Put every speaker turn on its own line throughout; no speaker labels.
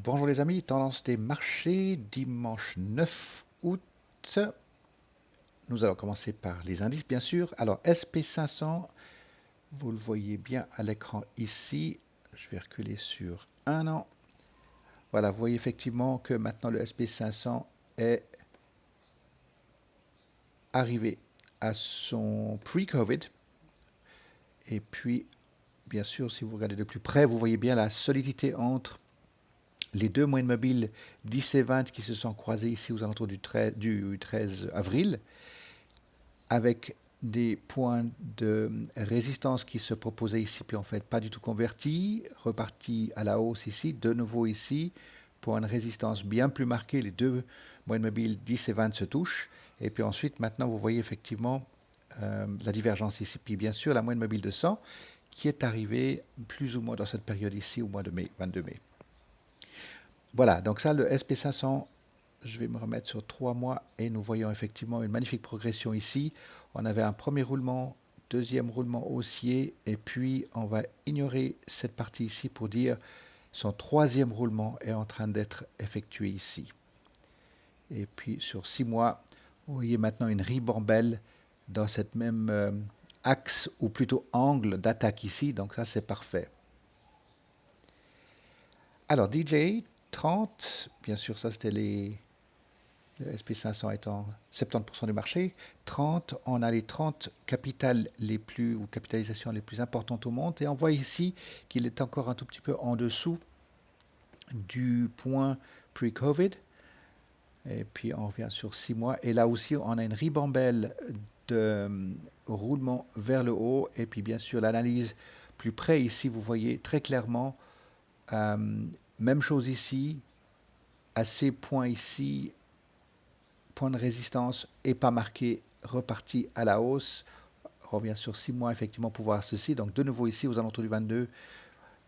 Bonjour les amis, tendance des marchés, dimanche 9 août. Nous allons commencer par les indices bien sûr. Alors SP500, vous le voyez bien à l'écran ici. Je vais reculer sur un an. Voilà, vous voyez effectivement que maintenant le SP500 est arrivé à son pre-Covid. Et puis, bien sûr, si vous regardez de plus près, vous voyez bien la solidité entre les deux moyennes mobiles 10 et 20 qui se sont croisées ici aux alentours du 13 avril, avec des points de résistance qui se proposaient ici, puis en fait pas du tout convertis, repartis à la hausse ici, de nouveau ici, point de résistance bien plus marqué, les deux moyennes mobiles 10 et 20 se touchent, et puis ensuite maintenant vous voyez effectivement la divergence ici, puis bien sûr la moyenne mobile de 100 qui est arrivée plus ou moins dans cette période ici au mois de mai, 22 mai. Voilà, donc ça le SP500, je vais me remettre sur 3 mois et nous voyons effectivement une magnifique progression ici. On avait un premier roulement, deuxième roulement haussier et puis on va ignorer cette partie ici pour dire son troisième roulement est en train d'être effectué ici. Et puis sur 6 mois, vous voyez maintenant une ribambelle dans cette même axe ou plutôt angle d'attaque ici, donc ça c'est parfait. Alors DJ 30, bien sûr ça c'était le SP500 étant 70% du marché. 30, on a les 30 capitales les plus, ou capitalisations les plus importantes au monde. Et on voit ici qu'il est encore un tout petit peu en dessous du point pre-Covid. Et puis on revient sur 6 mois. Et là aussi, on a une ribambelle de roulement vers le haut. Et puis bien sûr, l'analyse plus près ici, vous voyez très clairement, même chose ici, à ces points ici, point de résistance est pas marqué, reparti à la hausse. On revient sur 6 mois effectivement pour voir ceci. Donc de nouveau ici aux alentours du 22.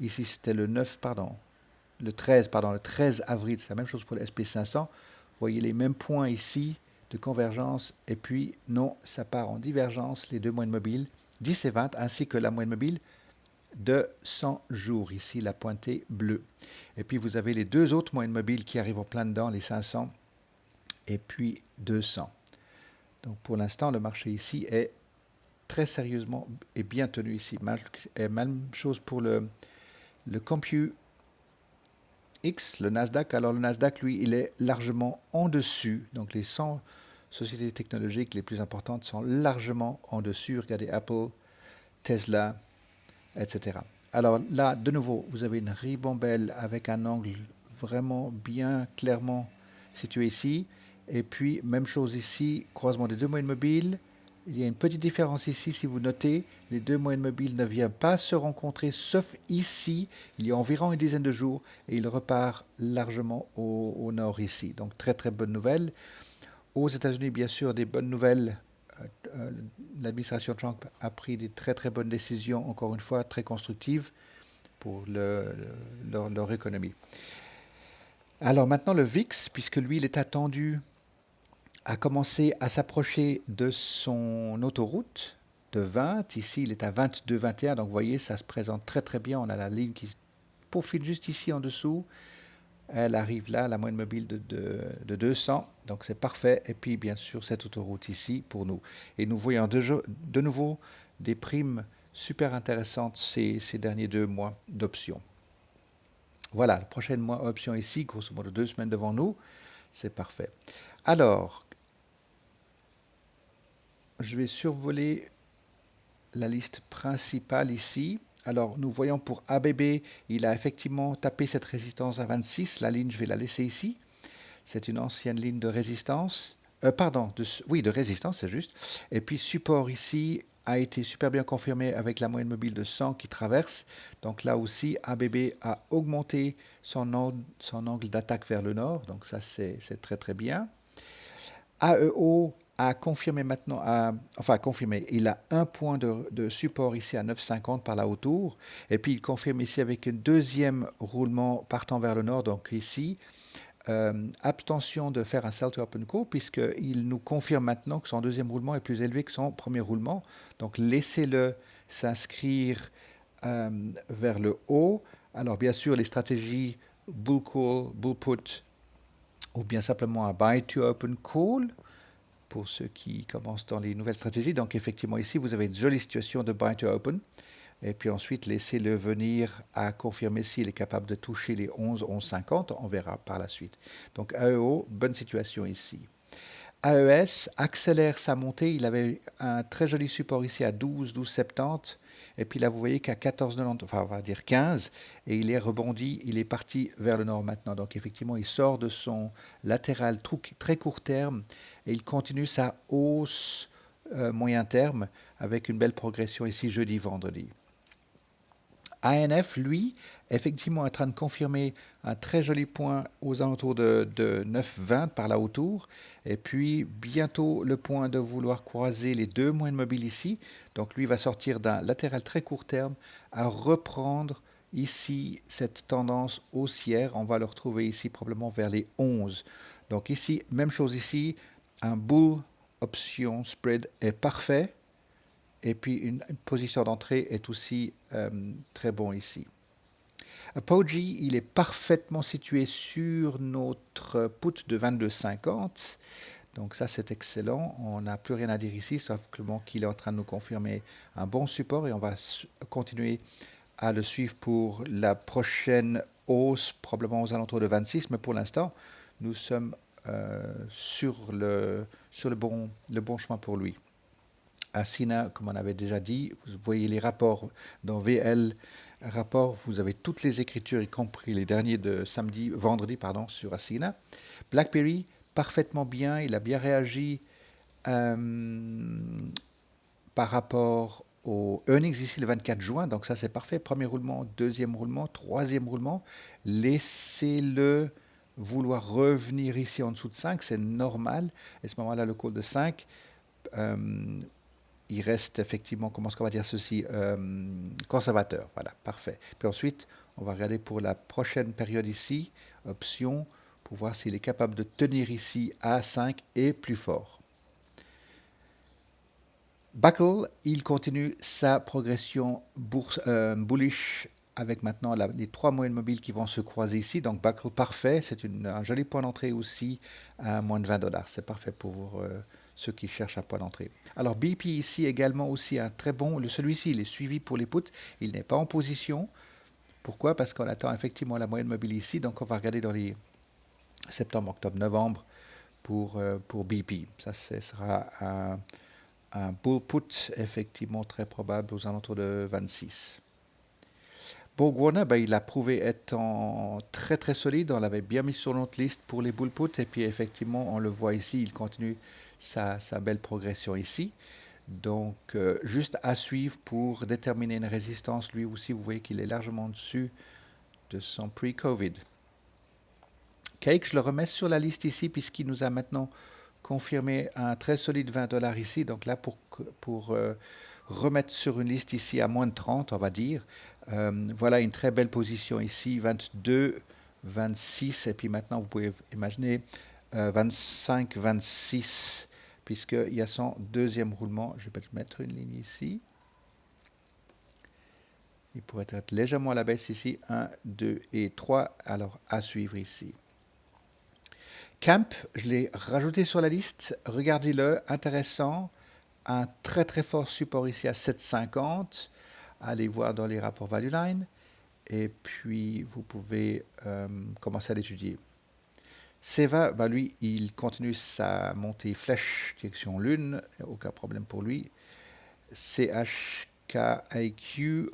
Ici c'était le 9, pardon, le 13 avril. C'est la même chose pour le SP500. Vous voyez les mêmes points ici de convergence. Et puis non, ça part en divergence, les deux moyennes mobiles, 10 et 20, ainsi que la moyenne mobile de 100 jours, ici la pointée bleue. Et puis vous avez les deux autres moyennes mobiles qui arrivent en plein dedans, les 500 et puis 200. Donc pour l'instant, le marché ici est très sérieusement et bien tenu ici. Même chose pour le CompuX, le Nasdaq. Alors le Nasdaq, lui, il est largement en dessus. Donc les 100 sociétés technologiques les plus importantes sont largement en dessus. Regardez Apple, Tesla, etc. Alors là, de nouveau, vous avez une ribambelle avec un angle vraiment bien clairement situé ici. Et puis, même chose ici, croisement des deux moyennes mobiles. Il y a une petite différence ici, si vous notez, les deux moyennes mobiles ne viennent pas se rencontrer, sauf ici, il y a environ une dizaine de jours, et il repart largement au nord ici. Donc, très très bonne nouvelle. Aux États-Unis, bien sûr, des bonnes nouvelles. Euh, L'administration Trump a pris des très très bonnes décisions, encore une fois, très constructives pour leur économie. Alors maintenant, le VIX, puisque lui, il est attendu a commencé à s'approcher de son autoroute de 20. Ici, il est à 22, 21. Donc, vous voyez, ça se présente très, très bien. On a la ligne qui se profile juste ici en dessous. Elle arrive là, la moyenne mobile de 200. Donc, c'est parfait. Et puis, bien sûr, cette autoroute ici pour nous. Et nous voyons de nouveau des primes super intéressantes ces derniers 2 mois d'options. Voilà, la prochaine mois option ici, grosso modo 2 semaines devant nous. C'est parfait. Alors, je vais survoler la liste principale ici. Alors, nous voyons pour ABB, il a effectivement tapé cette résistance à 26. La ligne, je vais la laisser ici. C'est une ancienne ligne de résistance. Pardon, oui, de résistance, c'est juste. Et puis, support ici a été super bien confirmé avec la moyenne mobile de 100 qui traverse. Donc là aussi, ABB a augmenté son angle d'attaque vers le nord. Donc ça, c'est très très bien. AEO a confirmé maintenant, enfin confirmé, il a un point de support ici à 9,50 par là autour, et puis il confirme ici avec un deuxième roulement partant vers le nord, donc ici, abstention de faire un sell to open call, puisqu'il nous confirme maintenant que son deuxième roulement est plus élevé que son premier roulement, donc laissez-le s'inscrire vers le haut. Alors bien sûr, les stratégies bull call, bull put, ou bien simplement un buy to open call pour ceux qui commencent dans les nouvelles stratégies. Donc effectivement ici, vous avez une jolie situation de buy to open. Et puis ensuite, laissez-le venir à confirmer s'il est capable de toucher les 11, 11,50. On verra par la suite. Donc AEO, bonne situation ici. AES accélère sa montée. Il avait un très joli support ici à 12, 12,70. Et puis là, vous voyez qu'à 14,90, enfin on va dire 15, et il est rebondi, il est parti vers le nord maintenant. Donc effectivement, il sort de son latéral très court terme et il continue sa hausse moyen terme avec une belle progression ici jeudi, vendredi. ANF, lui, effectivement est en train de confirmer un très joli point aux alentours de 9,20 par là autour. Et puis bientôt le point de vouloir croiser les deux moyennes mobiles ici. Donc lui va sortir d'un latéral très court terme à reprendre ici cette tendance haussière. On va le retrouver ici probablement vers les 11. Donc ici, même chose ici, un bull option spread est parfait. Et puis une position d'entrée est aussi très bon ici. Apogee, il est parfaitement situé sur notre put de 22,50. Donc ça, c'est excellent. On n'a plus rien à dire ici, sauf qu'il est en train de nous confirmer un bon support et on va continuer à le suivre pour la prochaine hausse, probablement aux alentours de 26. Mais pour l'instant, nous sommes sur le bon chemin pour lui. Asina, comme on avait déjà dit, vous voyez les rapports dans VL Rapport, vous avez toutes les écritures, y compris les derniers de vendredi, sur Asina. BlackBerry, parfaitement bien, il a bien réagi par rapport aux earnings ici le 24 juin, donc ça c'est parfait. Premier roulement, deuxième roulement, troisième roulement. Laissez-le vouloir revenir ici en dessous de 5, c'est normal. À ce moment-là, le call de 5, il reste effectivement, comment est-ce qu'on va dire ceci, conservateur. Voilà, parfait. Puis ensuite, on va regarder pour la prochaine période ici, option, pour voir s'il est capable de tenir ici à 5 et plus fort. Buckle, il continue sa progression bullish avec maintenant les trois moyennes mobiles qui vont se croiser ici. Donc Buckle parfait, c'est un joli point d'entrée aussi à moins de $20. C'est parfait pour ceux qui cherchent un point d'entrée. Alors BP ici également aussi un très bon, celui-ci il est suivi pour les puts, il n'est pas en position. Pourquoi? Parce qu'on attend effectivement la moyenne mobile ici, donc on va regarder dans les septembre, octobre, novembre pour BP. Ça sera un bull put effectivement très probable aux alentours de 26. BorgWarner, il a prouvé étant très très solide. On l'avait bien mis sur notre liste pour les bull puts. Et puis effectivement, on le voit ici, il continue sa belle progression ici. Donc, juste à suivre pour déterminer une résistance. Lui aussi, vous voyez qu'il est largement dessus de son pre-Covid. Cake, je le remets sur la liste ici puisqu'il nous a maintenant confirmé un très solide $20 ici. Donc là, pour remettre sur une liste ici à moins de 30, on va dire. Voilà une très belle position ici, 22, 26. Et puis maintenant, vous pouvez imaginer 25, 26, puisqu'il y a son deuxième roulement. Je vais peut-être mettre une ligne ici. Il pourrait être légèrement à la baisse ici. 1, 2 et 3. Alors, à suivre ici. Camp, je l'ai rajouté sur la liste. Regardez-le, intéressant. Un très très fort support ici à 7,50. Allez voir dans les rapports Value Line. Et puis, vous pouvez commencer à l'étudier. Seva, lui, il continue sa montée flèche direction lune. Aucun problème pour lui. CHKIQ,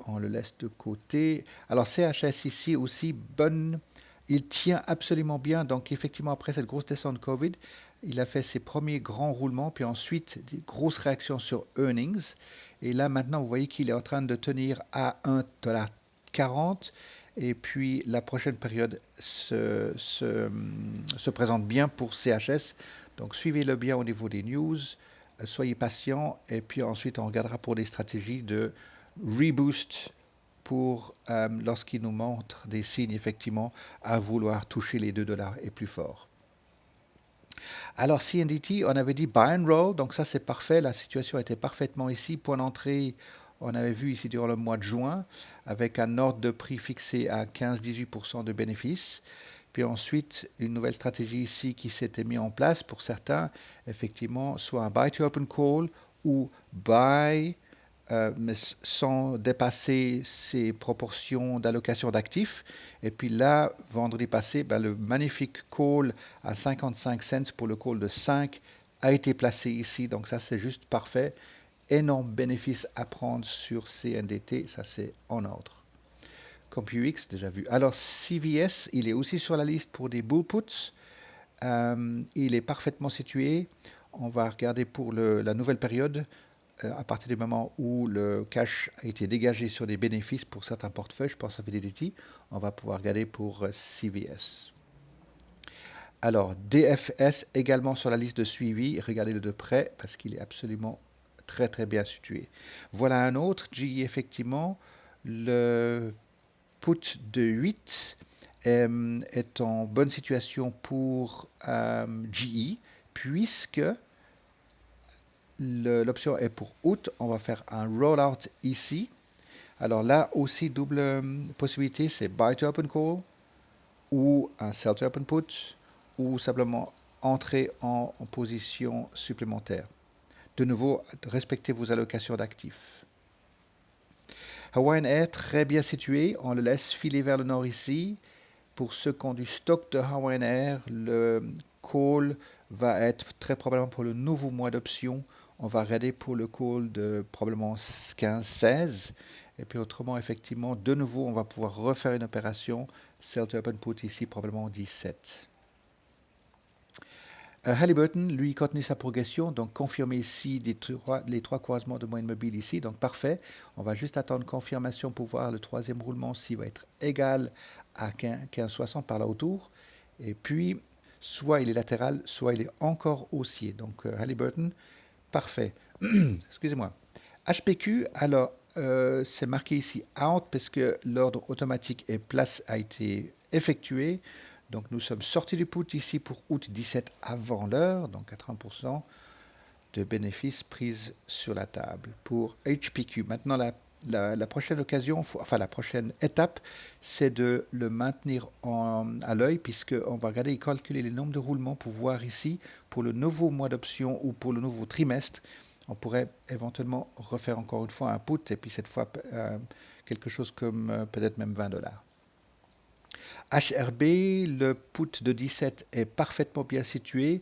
on le laisse de côté. Alors, CHS ici aussi, bonne. Il tient absolument bien. Donc, effectivement, après cette grosse descente de Covid, il a fait ses premiers grands roulements, puis ensuite des grosses réactions sur earnings. Et là, maintenant, vous voyez qu'il est en train de tenir à 1,40 $. Et puis, la prochaine période se présente bien pour CHS. Donc, suivez-le bien au niveau des news. Soyez patient. Et puis ensuite, on regardera pour des stratégies de reboost pour lorsqu'il nous montre des signes, effectivement, à vouloir toucher les $2 et plus fort. Alors, CNDT, on avait dit buy and roll, donc ça c'est parfait, la situation était parfaitement ici. Point d'entrée on avait vu ici durant le mois de juin, avec un ordre de prix fixé à 15-18% de bénéfices. Puis ensuite, une nouvelle stratégie ici qui s'était mise en place pour certains, effectivement, soit un buy to open call ou buy, mais sans dépasser ses proportions d'allocation d'actifs. Et puis là, vendredi passé, ben, le magnifique call à 55 cents pour le call de 5 a été placé ici. Donc ça, c'est juste parfait. Énorme bénéfice à prendre sur CNDT, ça c'est en ordre. CompuX, déjà vu. Alors CVS, il est aussi sur la liste pour des bull puts. Il est parfaitement situé. On va regarder pour la nouvelle période, à partir du moment où le cash a été dégagé sur des bénéfices pour certains portefeuilles, je pense à Fidelity, on va pouvoir regarder pour CVS. Alors, DFS également sur la liste de suivi, regardez-le de près parce qu'il est absolument très très bien situé. Voilà un autre, GE effectivement, le put de 8 est en bonne situation pour GE puisque l'option est pour août, on va faire un rollout ici. Alors là aussi, double possibilité, c'est buy to open call ou un sell to open put ou simplement entrer en position supplémentaire. De nouveau, respectez vos allocations d'actifs. Hawaiian Air, très bien situé, on le laisse filer vers le nord ici. Pour ceux qui ont du stock de Hawaiian Air, le call va être très probablement pour le nouveau mois d'option. On va regarder pour le call de probablement 15-16. Et puis autrement, effectivement, de nouveau, on va pouvoir refaire une opération. Sell to open put ici, probablement 17. Halliburton, lui, continue sa progression, donc confirmer ici les trois croisements de moyenne mobile ici, donc parfait. On va juste attendre confirmation pour voir le troisième roulement s'il va être égal à 15,60 par là autour. Et puis, soit il est latéral, soit il est encore haussier. Donc Halliburton, parfait. Excusez-moi. HPQ, alors c'est marqué ici out parce que l'ordre automatique et place a été effectué. Donc nous sommes sortis du put ici pour août 17 avant l'heure, donc 80% de bénéfices pris sur la table pour HPQ. Maintenant la prochaine occasion, enfin la prochaine étape, c'est de le maintenir à l'œil puisqu'on va regarder et calculer les nombres de roulements pour voir ici pour le nouveau mois d'option ou pour le nouveau trimestre. On pourrait éventuellement refaire encore une fois un put et puis cette fois quelque chose comme peut-être même $20. HRB, le put de 17 est parfaitement bien situé.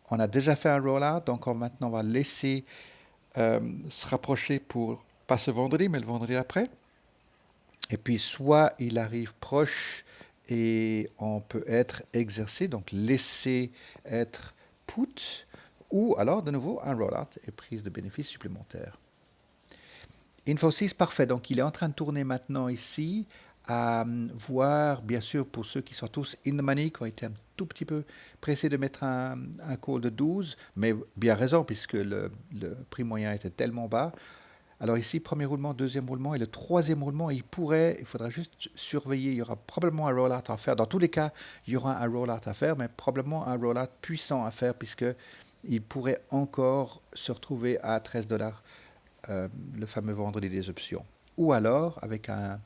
On a déjà fait un rollout, donc maintenant on va laisser se rapprocher pour, pas ce vendredi, mais le vendredi après. Et puis soit il arrive proche et on peut être exercé, donc laisser être put, ou alors de nouveau un rollout et prise de bénéfices supplémentaires. Infosys, parfait. Donc, il est en train de tourner maintenant ici à voir, bien sûr, pour ceux qui sont tous in the money, qui ont été un tout petit peu pressés de mettre un call de 12, mais bien raison, puisque le prix moyen était tellement bas. Alors ici, premier roulement, deuxième roulement, et le troisième roulement, il faudra juste surveiller, il y aura probablement un rollout à faire. Dans tous les cas, il y aura un rollout à faire, mais probablement un rollout puissant à faire, puisque il pourrait encore se retrouver à $13 le fameux vendredi des options. Ou alors, avec un...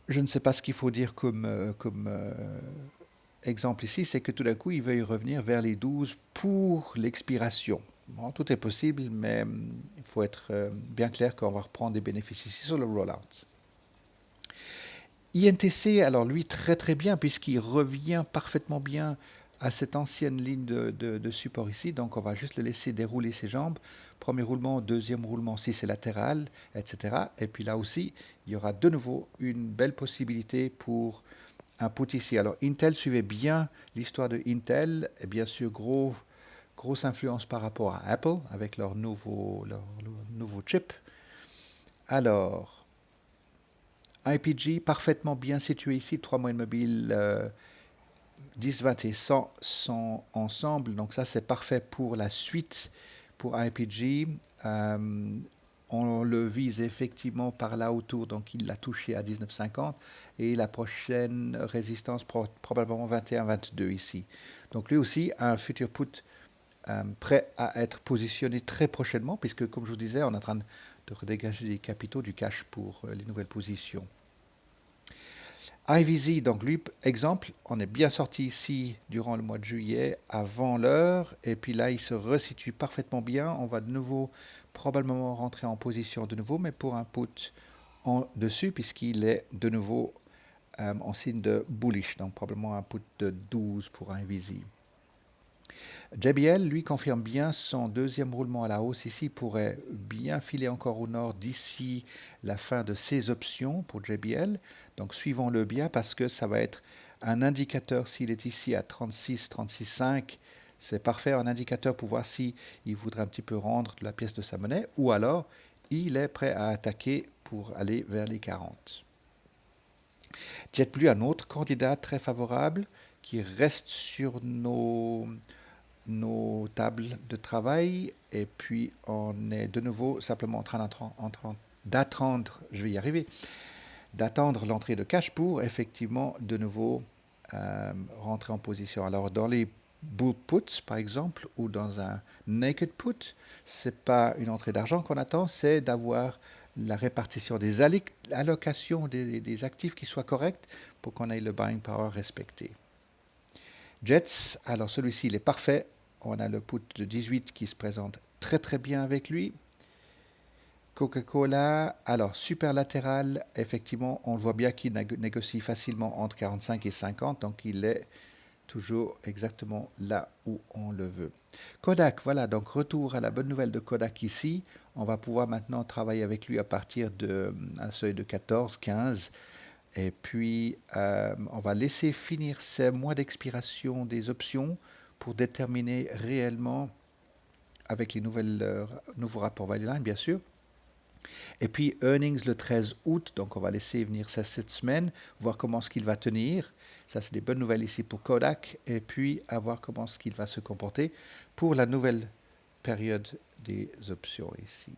Je ne sais pas ce qu'il faut dire comme exemple ici, c'est que tout d'un coup, il veuille revenir vers les 12 pour l'expiration. Bon, tout est possible, mais il faut être bien clair qu'on va reprendre des bénéfices ici sur le rollout. INTC, alors lui, très très bien, puisqu'il revient parfaitement bien à cette ancienne ligne de support ici. Donc on va juste le laisser dérouler ses jambes. Premier roulement, deuxième roulement si c'est latéral, etc. Et puis là aussi, il y aura de nouveau une belle possibilité pour un put ici. Alors Intel, suivait bien l'histoire de Intel. Et bien sûr, grosse influence par rapport à Apple avec leur nouveau chip. Alors, IPG, parfaitement bien situé ici, 3 moyennes mobiles 10, 20 et 100 sont ensemble, donc ça c'est parfait pour la suite pour IPG. On le vise effectivement par là autour, donc il l'a touché à 19,50 et la prochaine résistance probablement 21-22 ici. Donc lui aussi un futur put prêt à être positionné très prochainement, puisque comme je vous disais, on est en train de redégager des capitaux, du cash pour les nouvelles positions. IVZ, donc lui, exemple, on est bien sorti ici durant le mois de juillet, avant l'heure, et puis là, il se resitue parfaitement bien. On va de nouveau probablement rentrer en position de nouveau, mais pour un put en dessus, puisqu'il est de nouveau en signe de bullish, donc probablement un put de 12 pour IVZ. JBL, lui, confirme bien son deuxième roulement à la hausse ici, pourrait bien filer encore au nord d'ici la fin de ses options pour JBL. Donc suivons-le bien parce que ça va être un indicateur s'il est ici à 36, 36,5. C'est parfait, un indicateur pour voir si il voudrait un petit peu rendre la pièce de sa monnaie ou alors il est prêt à attaquer pour aller vers les 40. JetBlue, un autre candidat très favorable qui reste sur nos tables de travail et puis on est de nouveau simplement en train d'attendre, je vais y arriver, d'attendre l'entrée de cash pour effectivement de nouveau rentrer en position. Alors dans les bull puts par exemple ou dans un naked put, c'est pas une entrée d'argent qu'on attend, c'est d'avoir la répartition des allocations des actifs qui soit correcte pour qu'on ait le buying power respecté. Jets, alors celui-ci il est parfait. On a le put de 18 qui se présente très très bien avec lui. Coca-Cola, alors super latéral, effectivement, on voit bien qu'il négocie facilement entre 45 et 50, donc il est toujours exactement là où on le veut. Kodak, voilà, donc retour à la bonne nouvelle de Kodak ici. On va pouvoir maintenant travailler avec lui à partir d'un seuil de 14, 15. Et puis, on va laisser finir ces mois d'expiration des options pour déterminer réellement, avec les nouveaux rapports Valiline, bien sûr. Et puis, earnings le 13 août, donc on va laisser venir ça cette semaine, voir comment ce qu'il va tenir. Ça, c'est des bonnes nouvelles ici pour Kodak. Et puis, à voir comment ce qu'il va se comporter pour la nouvelle période des options ici.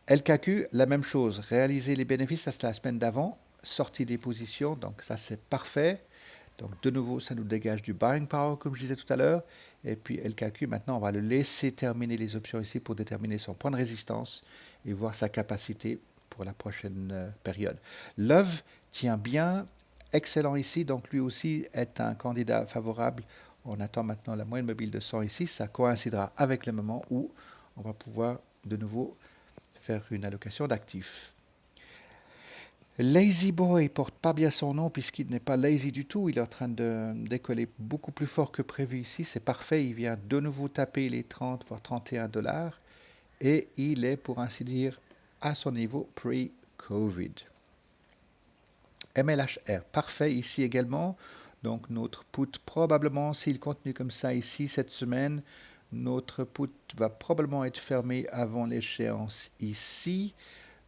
LKQ, la même chose, réaliser les bénéfices, ça c'est la semaine d'avant, sortie des positions, donc ça c'est parfait. Donc de nouveau, ça nous dégage du buying power, comme je disais tout à l'heure. Et puis LKQ, maintenant, on va le laisser terminer les options ici pour déterminer son point de résistance et voir sa capacité pour la prochaine période. Love tient bien, excellent ici, donc lui aussi est un candidat favorable. On attend maintenant la moyenne mobile de 100 ici, ça coïncidera avec le moment où on va pouvoir de nouveau faire une allocation d'actifs. Lazy Boy porte pas bien son nom puisqu'il n'est pas lazy du tout. Il est en train de décoller beaucoup plus fort que prévu ici. C'est parfait. Il vient de nouveau taper les 30 voire 31 dollars et il est pour ainsi dire à son niveau pre-Covid. MLHR, parfait ici également. Donc notre put probablement, s'il continue comme ça ici cette semaine, notre put va probablement être fermé avant l'échéance ici.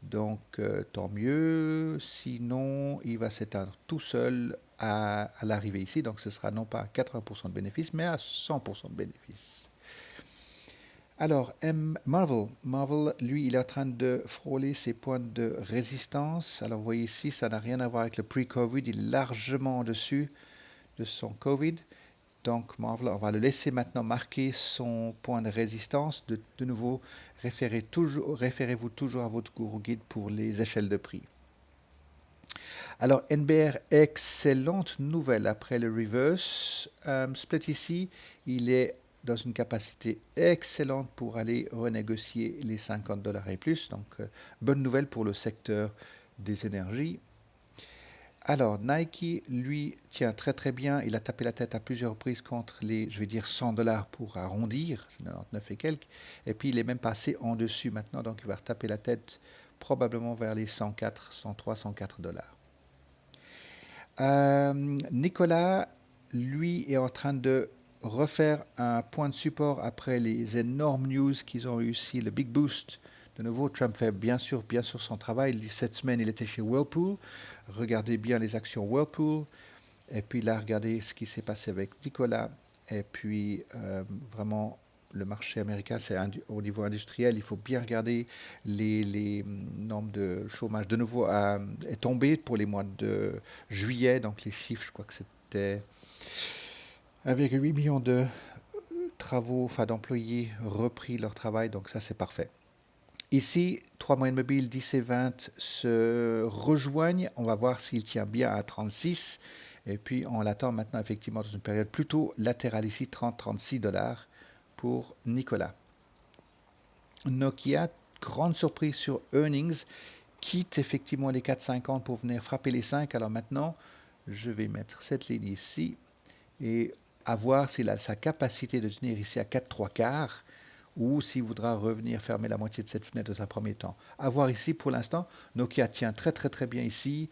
Donc, tant mieux. Sinon, il va s'éteindre tout seul à l'arrivée ici. Donc, ce sera non pas à 80% de bénéfice, mais à 100% de bénéfice. Alors, Marvel, lui, il est en train de frôler ses points de résistance. Alors, vous voyez ici, ça n'a rien à voir avec le pre-Covid. Il est largement au-dessus de son Covid. Donc Marvel, on va le laisser maintenant marquer son point de résistance. De nouveau, référez-vous toujours à votre guru guide pour les échelles de prix. Alors NBR, excellente nouvelle après le reverse split ici. Il est dans une capacité excellente pour aller renégocier les 50 dollars et plus. Donc bonne nouvelle pour le secteur des énergies. Alors, Nike, lui, tient très très bien. Il a tapé la tête à plusieurs reprises contre les, je vais dire, 100 dollars pour arrondir, c'est 99 et quelques. Et puis, il est même passé en dessus maintenant, donc il va retaper la tête probablement vers les 104, 103, 104 dollars. Nicolas, lui, est en train de refaire un point de support après les énormes news qu'ils ont eu ici, le big boost. De nouveau, Trump fait bien sûr son travail. Cette semaine, il était chez Whirlpool. Regardez bien les actions Whirlpool. Et puis là, regardez ce qui s'est passé avec Nicolas. Et puis, vraiment, le marché américain, c'est au niveau industriel. Il faut bien regarder les normes de chômage. De nouveau, est tombé pour les mois de juillet. Donc, les chiffres, je crois que c'était 1,8 million de travaux, enfin d'employés repris leur travail. Donc, ça, c'est parfait. Ici, 3 moyennes mobiles 10 et 20 se rejoignent. On va voir s'il tient bien à 36. Et puis, on l'attend maintenant effectivement dans une période plutôt latérale ici, 30-36 dollars pour Nicolas. Nokia, grande surprise sur earnings, quitte effectivement les 4,50 pour venir frapper les 5. Alors maintenant, je vais mettre cette ligne ici et à voir s'il a sa capacité de tenir ici à 4,3 quarts ou s'il voudra revenir fermer la moitié de cette fenêtre dans un premier temps. À voir ici pour l'instant. Nokia tient très très très bien ici.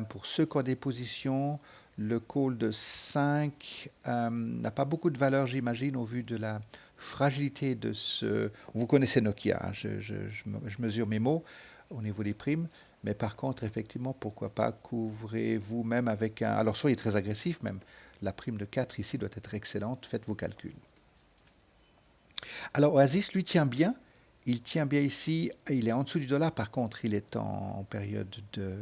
Pour ceux qui ont des positions, le call de 5 n'a pas beaucoup de valeur, j'imagine, au vu de la fragilité de ce... Vous connaissez Nokia, hein, je mesure mes mots au niveau des primes, mais par contre, effectivement, pourquoi pas couvrez-vous même avec un... Alors, soyez très agressif même. La prime de 4 ici doit être excellente, faites vos calculs. Alors, Oasis, lui, tient bien. Il tient bien ici. Il est en dessous du dollar. Par contre, il est en période de...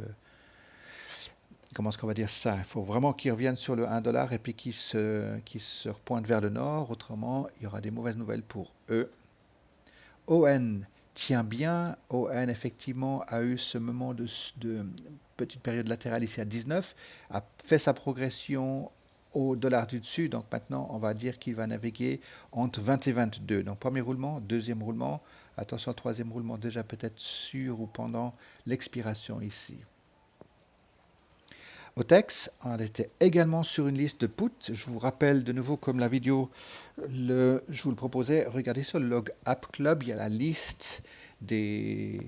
Comment est-ce qu'on va dire ça? Il faut vraiment qu'il revienne sur le 1 dollar et puis qu'il se repointe vers le nord. Autrement, il y aura des mauvaises nouvelles pour eux. ON tient bien. ON, effectivement, a eu ce moment de petite période latérale ici à 19, a fait sa progression au dollar du dessus. Donc maintenant, on va dire qu'il va naviguer entre 20 et 22. Donc premier roulement, deuxième roulement. Attention, troisième roulement déjà peut-être sur ou pendant l'expiration ici. OTEX, on était également sur une liste de put. Je vous rappelle de nouveau, comme la vidéo, je vous le proposais, regardez sur le log App Club, il y a la liste des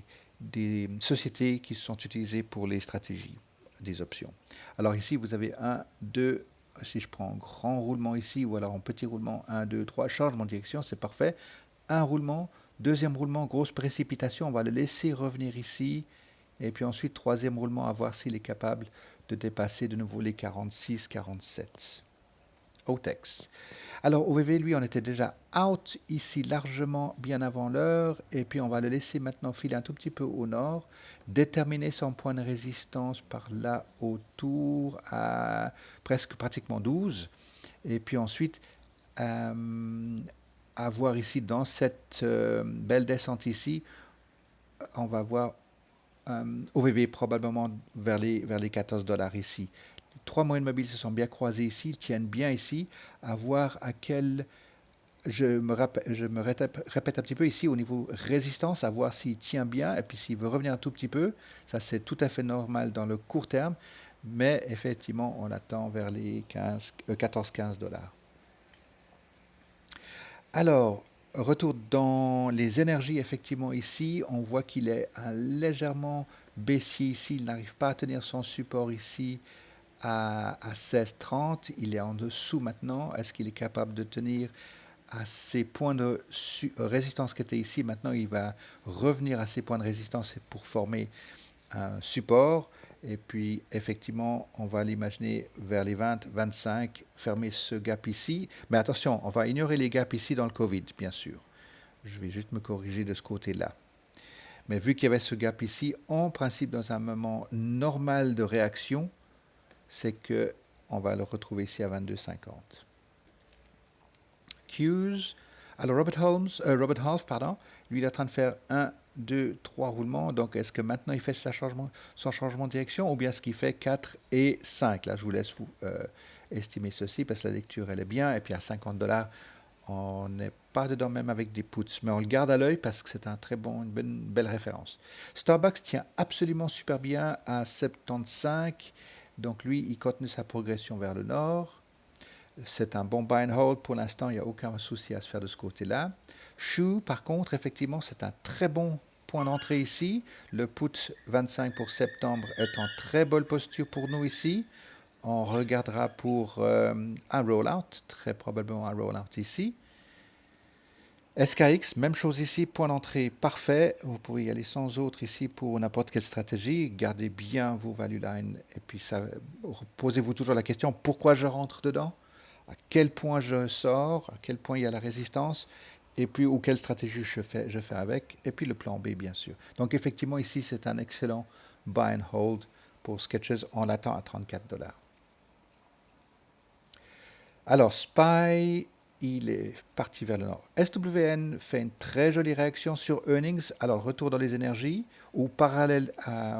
sociétés qui sont utilisées pour les stratégies, des options. Alors ici, vous avez 1, 2, si je prends grand roulement ici, ou alors en petit roulement, 1, 2, 3, changement de direction, c'est parfait. Un roulement, deuxième roulement, grosse précipitation, on va le laisser revenir ici. Et puis ensuite, troisième roulement, à voir s'il est capable de dépasser de nouveau les 46, 47. OTEX. Alors, OVV, lui, on était déjà out ici largement bien avant l'heure. Et puis, on va le laisser maintenant filer un tout petit peu au nord. Déterminer son point de résistance par là autour à presque pratiquement 12. Et puis ensuite, à voir ici dans cette belle descente ici, on va voir OVV probablement vers les 14 dollars ici. Les trois moyennes mobiles se sont bien croisées ici, ils tiennent bien ici. À voir à quel... je me répète un petit peu ici au niveau résistance, à voir s'il tient bien et puis s'il veut revenir un tout petit peu. Ça, c'est tout à fait normal dans le court terme. Mais effectivement, on attend vers les 14-15 dollars. Alors, retour dans les énergies, effectivement, ici, on voit qu'il est légèrement baissier ici. Il n'arrive pas à tenir son support ici à 16,30. Il est en dessous maintenant. Est-ce qu'il est capable de tenir à ces points de résistance qui étaient ici? Maintenant, il va revenir à ces points de résistance pour former un support. Et puis, effectivement, on va l'imaginer vers les 20, 25, fermer ce gap ici. Mais attention, on va ignorer les gaps ici dans le Covid, bien sûr. Je vais juste me corriger de ce côté-là. Mais vu qu'il y avait ce gap ici, en principe, dans un moment normal de réaction, c'est que on va le retrouver ici à 22,50. Qs. Alors Robert Half, pardon, lui il est en train de faire 1, 2, 3 roulements. Donc est-ce que maintenant il fait son changement de direction ou bien est-ce qu'il fait 4 et 5? Là je vous laisse vous estimer ceci parce que la lecture elle est bien. Et puis à 50 dollars, on n'est pas dedans même avec des puts. Mais on le garde à l'œil parce que c'est un très bon, une belle référence. Starbucks tient absolument super bien à 75. Donc lui il continue sa progression vers le nord. C'est un bon buy and hold. Pour l'instant, il n'y a aucun souci à se faire de ce côté-là. Shoe, par contre, effectivement, c'est un très bon point d'entrée ici. Le put 25 pour septembre est en très bonne posture pour nous ici. On regardera pour un rollout, très probablement un rollout ici. SKX, même chose ici, point d'entrée parfait. Vous pouvez y aller sans autre ici pour n'importe quelle stratégie. Gardez bien vos value lines et puis posez-vous toujours la question, pourquoi je rentre dedans? À quel point je sors, à quel point il y a la résistance, et puis ou quelle stratégie je fais avec, et puis le plan B bien sûr. Donc effectivement ici c'est un excellent buy and hold pour Skechers, on l'attend à 34 dollars. Alors SPY, il est parti vers le nord. SWN fait une très jolie réaction sur earnings, alors retour dans les énergies, ou parallèle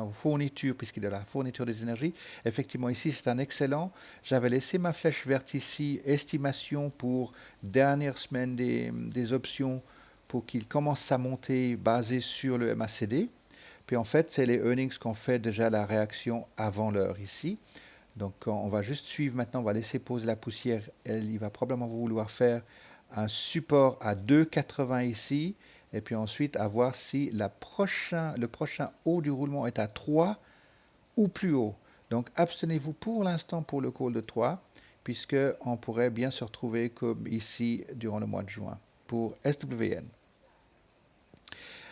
aux fournitures, puisqu'il est la fourniture des énergies. Effectivement, ici, c'est un excellent. J'avais laissé ma flèche verte ici, estimation pour dernière semaine des options, pour qu'il commence à monter basé sur le MACD. Puis en fait, c'est les earnings qu'on fait déjà la réaction avant l'heure ici. Donc on va juste suivre maintenant, on va laisser poser la poussière. Il va probablement vouloir faire un support à 2,80 ici. Et puis ensuite, à voir si le prochain haut du roulement est à 3 ou plus haut. Donc abstenez-vous pour l'instant pour le call de 3, puisqu'on pourrait bien se retrouver comme ici durant le mois de juin pour SWN.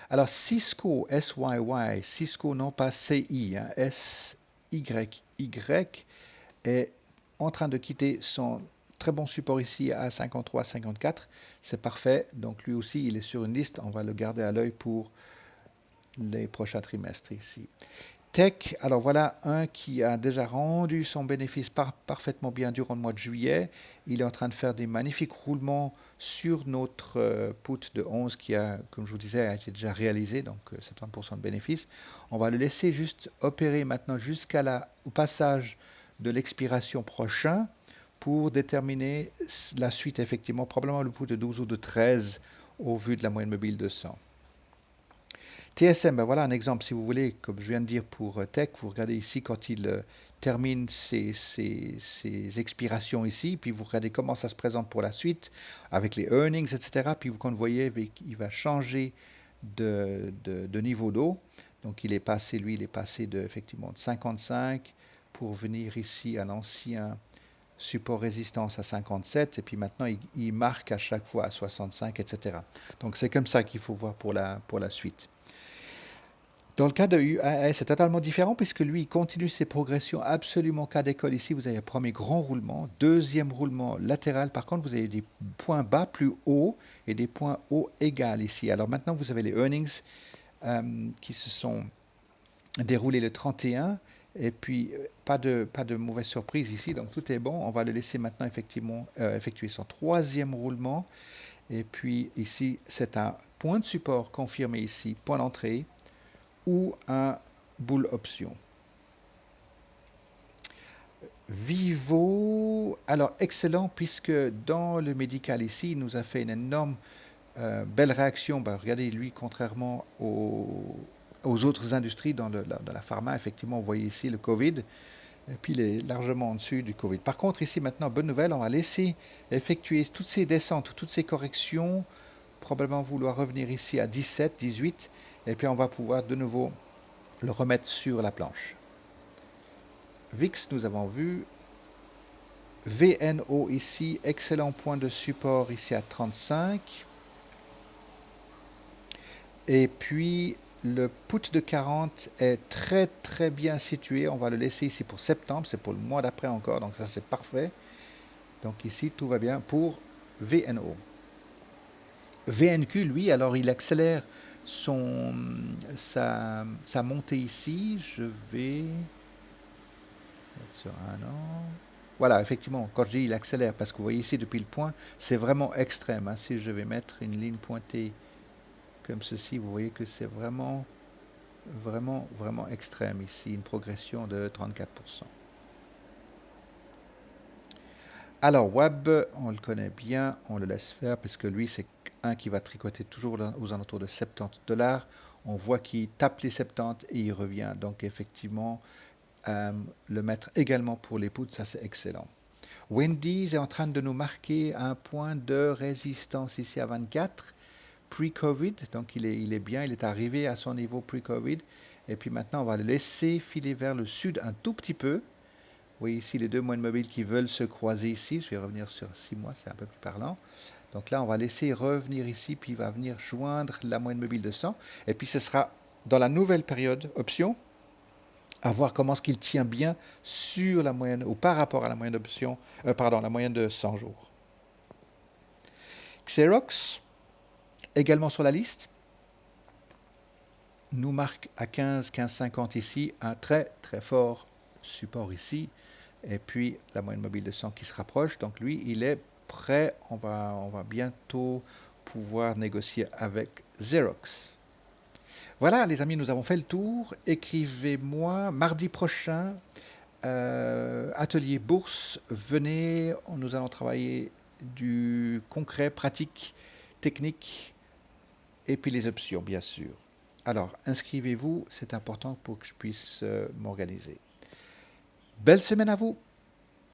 Alors Cisco, SYY, Cisco non pas CI, hein, SYY, est en train de quitter son très bon support ici à 53-54. C'est parfait. Donc lui aussi, il est sur une liste. On va le garder à l'œil pour les prochains trimestres ici. Tech, alors voilà un qui a déjà rendu son bénéfice parfaitement bien durant le mois de juillet. Il est en train de faire des magnifiques roulements sur notre put de 11 qui a, comme je vous disais, a été déjà réalisé, donc 70% de bénéfice. On va le laisser juste opérer maintenant jusqu'au passage de l'expiration prochain pour déterminer la suite, effectivement, probablement le put de 12 ou de 13 au vu de la moyenne mobile de 100. TSM, ben voilà un exemple, si vous voulez, comme je viens de dire pour Tech, vous regardez ici quand il termine ses expirations ici, puis vous regardez comment ça se présente pour la suite, avec les earnings, etc. Puis quand vous voyez, il va changer de niveau d'eau. Donc il est passé effectivement de 55 pour venir ici à l'ancien support résistance à 57, et puis maintenant il marque à chaque fois à 65, etc. Donc c'est comme ça qu'il faut voir pour la suite. Dans le cas de UAS, c'est totalement différent puisque lui, il continue ses progressions absolument cas d'école. Ici, vous avez un premier grand roulement, deuxième roulement latéral. Par contre, vous avez des points bas plus hauts et des points hauts égaux ici. Alors maintenant, vous avez les earnings qui se sont déroulés le 31. Et puis, pas de mauvaise surprise ici, donc tout est bon. On va le laisser maintenant effectivement effectuer son troisième roulement. Et puis ici, c'est un point de support confirmé ici, point d'entrée, ou un bull option. Vivo, alors excellent puisque dans le médical ici, il nous a fait une énorme belle réaction. Ben, regardez, lui, contrairement aux autres industries dans la pharma, effectivement, vous voyez ici le Covid, et puis il est largement en dessus du Covid. Par contre, ici maintenant, bonne nouvelle, on va laisser effectuer toutes ces descentes, toutes ces corrections, probablement vouloir revenir ici à 17, 18, et puis on va pouvoir de nouveau le remettre sur la planche. VIX, nous avons vu. VNO ici, excellent point de support ici à 35. Et puis le put de 40 est très très bien situé. On va le laisser ici pour septembre, c'est pour le mois d'après encore, donc ça c'est parfait. Donc ici tout va bien pour VNO. VNQ, lui, alors il accélère sa montée ici. Je vais sur un an. Voilà, effectivement, quand je dis il accélère, parce que vous voyez ici depuis le point, c'est vraiment extrême. Hein. Si je vais mettre une ligne pointée comme ceci, vous voyez que c'est vraiment, vraiment, vraiment extrême ici, une progression de 34%. Alors, Web, on le connaît bien, on le laisse faire, puisque lui, c'est un qui va tricoter toujours aux alentours de 70$. On voit qu'il tape les 70 et il revient. Donc, effectivement, le mettre également pour les poutres, ça c'est excellent. Wendy's est en train de nous marquer un point de résistance ici à 24, pre-Covid, donc il est bien, il est arrivé à son niveau pre-Covid, et puis maintenant on va le laisser filer vers le sud un tout petit peu. Vous voyez ici les deux moyennes mobiles qui veulent se croiser ici, je vais revenir sur 6 mois, c'est un peu plus parlant. Donc là on va laisser revenir ici, puis il va venir joindre la moyenne mobile de 100, et puis ce sera dans la nouvelle période option, à voir comment est-ce qu'il tient bien sur la moyenne ou par rapport à la moyenne d'option, la moyenne de 100 jours. Xerox, également sur la liste, nous marque à 15,50 ici, un très très fort support ici, et puis la moyenne mobile de 100 qui se rapproche, donc lui il est prêt, on va bientôt pouvoir négocier avec Xerox. Voilà, les amis, nous avons fait le tour. Écrivez-moi mardi prochain, atelier bourse. Venez, nous allons travailler du concret, pratique, technique, et puis les options, bien sûr. Alors, inscrivez-vous, c'est important pour que je puisse m'organiser. Belle semaine à vous!